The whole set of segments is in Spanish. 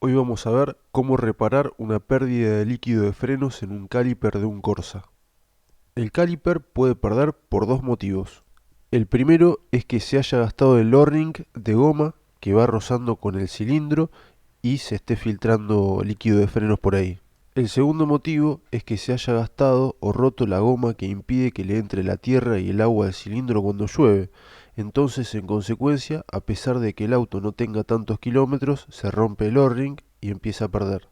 Hoy vamos a ver cómo reparar una pérdida de líquido de frenos en un caliper de un Corsa. El caliper puede perder por dos motivos. El primero es que se haya gastado el O-ring de goma que va rozando con el cilindro y se esté filtrando líquido de frenos por ahí. El segundo motivo es que se haya gastado o roto la goma que impide que le entre la tierra y el agua al cilindro cuando llueve. Entonces, en consecuencia, a pesar de que el auto no tenga tantos kilómetros, se rompe el O-ring y empieza a perder.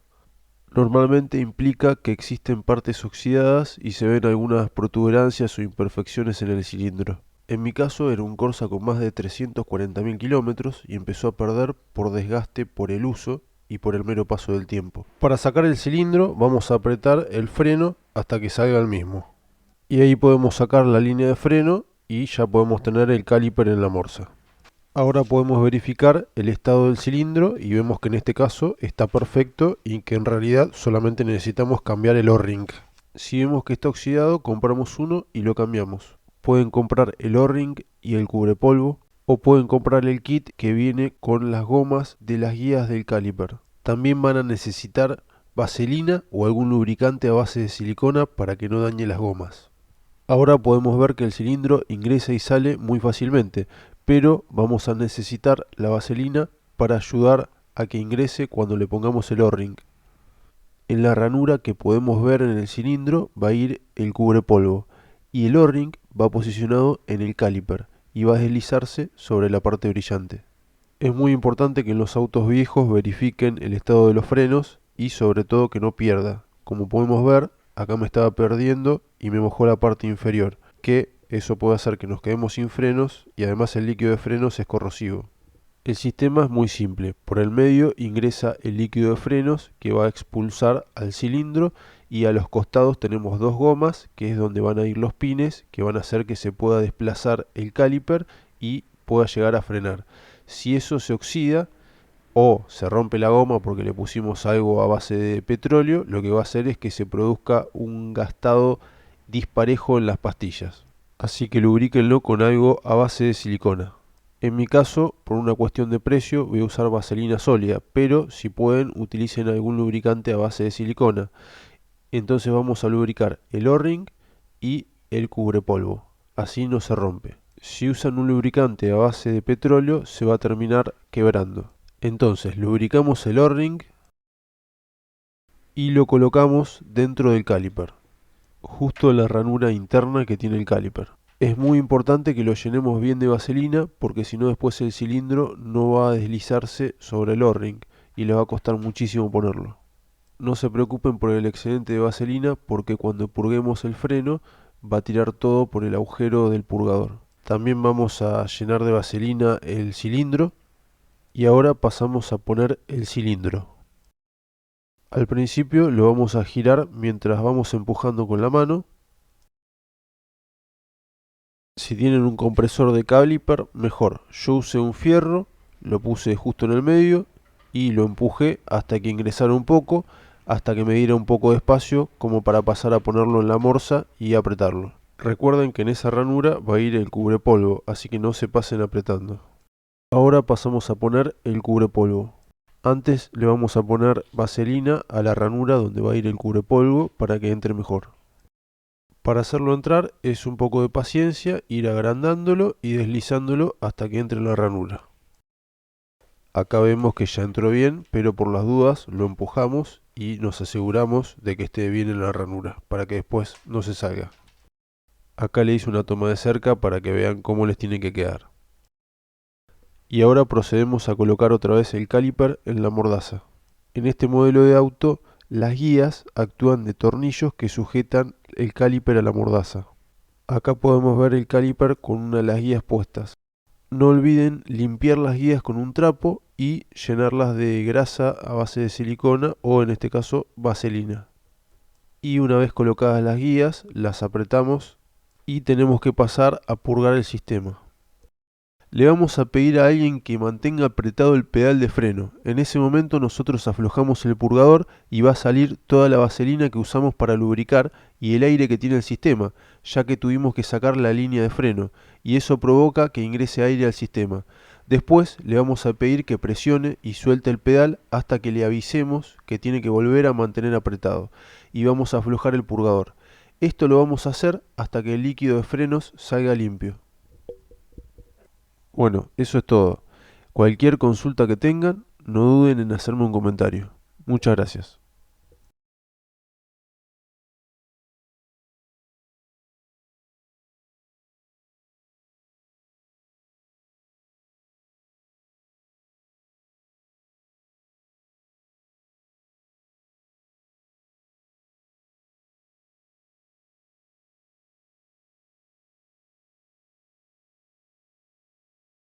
Normalmente implica que existen partes oxidadas y se ven algunas protuberancias o imperfecciones en el cilindro. En mi caso era un Corsa con más de 340.000 kilómetros y empezó a perder por desgaste por el uso y por el mero paso del tiempo. Para sacar el cilindro vamos a apretar el freno hasta que salga el mismo. Y ahí podemos sacar la línea de freno y ya podemos tener el caliper en la morsa. Ahora podemos verificar el estado del cilindro y vemos que en este caso está perfecto y que en realidad solamente necesitamos cambiar el O-ring. Si vemos que está oxidado, compramos uno y lo cambiamos. Pueden comprar el O-ring y el cubrepolvo o pueden comprar el kit que viene con las gomas de las guías del caliper. También van a necesitar vaselina o algún lubricante a base de silicona para que no dañe las gomas. Ahora podemos ver que el cilindro ingresa y sale muy fácilmente, pero vamos a necesitar la vaselina para ayudar a que ingrese cuando le pongamos el O-ring. En la ranura que podemos ver en el cilindro va a ir el cubrepolvo y el O-ring va posicionado en el caliper y va a deslizarse sobre la parte brillante. Es muy importante que en los autos viejos verifiquen el estado de los frenos y sobre todo que no pierda. Como podemos ver, acá me estaba perdiendo y me mojó la parte inferior, que eso puede hacer que nos quedemos sin frenos y además el líquido de frenos es corrosivo. El sistema es muy simple. Por el medio ingresa el líquido de frenos que va a expulsar al cilindro y a los costados tenemos dos gomas que es donde van a ir los pines que van a hacer que se pueda desplazar el caliper y pueda llegar a frenar. Si eso se oxida o se rompe la goma porque le pusimos algo a base de petróleo, lo que va a hacer es que se produzca un gastado disparejo en las pastillas. Así que lubríquenlo con algo a base de silicona. En mi caso, por una cuestión de precio, voy a usar vaselina sólida, pero si pueden, utilicen algún lubricante a base de silicona. Entonces vamos a lubricar el O-ring y el cubrepolvo. Así no se rompe. Si usan un lubricante a base de petróleo, se va a terminar quebrando. Entonces lubricamos el O-ring y lo colocamos dentro del caliper, justo en la ranura interna que tiene el caliper. Es muy importante que lo llenemos bien de vaselina porque si no después el cilindro no va a deslizarse sobre el O-ring y le va a costar muchísimo ponerlo. No se preocupen por el excedente de vaselina porque cuando purguemos el freno va a tirar todo por el agujero del purgador. También vamos a llenar de vaselina el cilindro y ahora pasamos a poner el cilindro. Al principio lo vamos a girar mientras vamos empujando con la mano. Si tienen un compresor de caliper, mejor. Yo usé un fierro, lo puse justo en el medio y lo empujé hasta que ingresara un poco, hasta que me diera un poco de espacio como para pasar a ponerlo en la morsa y apretarlo. Recuerden que en esa ranura va a ir el cubrepolvo, así que no se pasen apretando. Ahora pasamos a poner el cubrepolvo. Antes le vamos a poner vaselina a la ranura donde va a ir el cubrepolvo para que entre mejor. Para hacerlo entrar es un poco de paciencia, ir agrandándolo y deslizándolo hasta que entre en la ranura. Acá vemos que ya entró bien, pero por las dudas lo empujamos y nos aseguramos de que esté bien en la ranura, para que después no se salga. Acá le hice una toma de cerca para que vean cómo les tiene que quedar. Y ahora procedemos a colocar otra vez el caliper en la mordaza. En este modelo de auto, las guías actúan de tornillos que sujetan el caliper a la mordaza. Acá podemos ver el caliper con una de las guías puestas. No olviden limpiar las guías con un trapo y llenarlas de grasa a base de silicona o en este caso vaselina. Y una vez colocadas las guías, las apretamos y tenemos que pasar a purgar el sistema. Le vamos a pedir a alguien que mantenga apretado el pedal de freno. En ese momento nosotros aflojamos el purgador y va a salir toda la vaselina que usamos para lubricar y el aire que tiene el sistema, ya que tuvimos que sacar la línea de freno, y eso provoca que ingrese aire al sistema. Después le vamos a pedir que presione y suelte el pedal hasta que le avisemos que tiene que volver a mantener apretado y vamos a aflojar el purgador. Esto lo vamos a hacer hasta que el líquido de frenos salga limpio. Bueno, eso es todo. Cualquier consulta que tengan, no duden en hacerme un comentario. Muchas gracias.